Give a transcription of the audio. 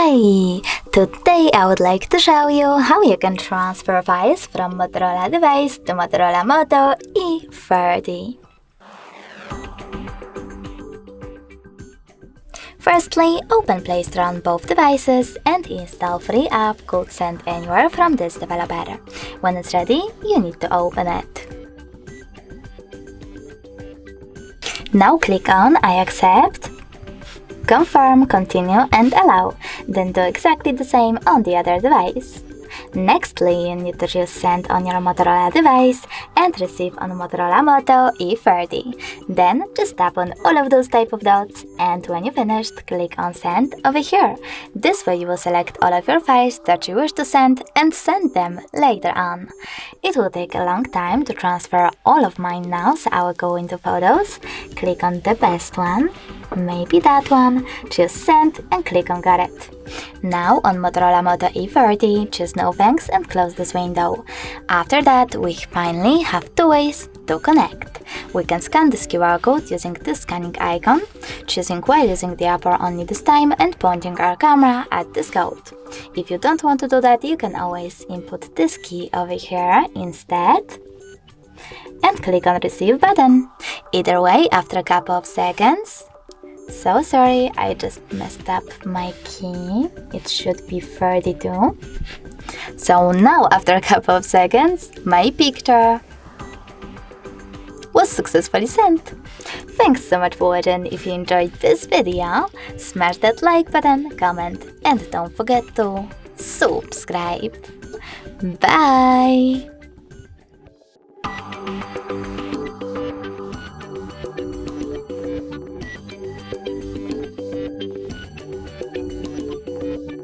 Hi! Today I would like to show you how you can transfer files from Motorola device to Motorola Moto E40. Firstly, open Play Store on both devices and install free app called Send Anywhere from this developer. When it's ready, you need to open it. Now click on I accept, confirm, continue and allow, then do exactly the same on the other device. Nextly, you need to choose Send on your Motorola device and Receive on Motorola Moto E40. Then just tap on all of those type of dots, and when you finished, click on Send over here. This way you will select all of your files that you wish to send and send them later on. It will take a long time to transfer all of mine now, so I will go into Photos, click on the best one, maybe that one, choose Send and click on Got It. Now on Motorola Moto E40, choose No Thanks and close this window. After that, we finally have two ways to connect. We can scan this QR code using this scanning icon, choosing while using the app or only this time and pointing our camera at this code. If you don't want to do that, you can always input this key over here instead and click on Receive button. Either way, after a couple of seconds, so sorry, I just messed up my key. It should be 32. So now, after a couple of seconds, my picture was successfully sent. Thanks so much for watching. If you enjoyed this video, smash that like button, comment, and don't forget to subscribe. Bye!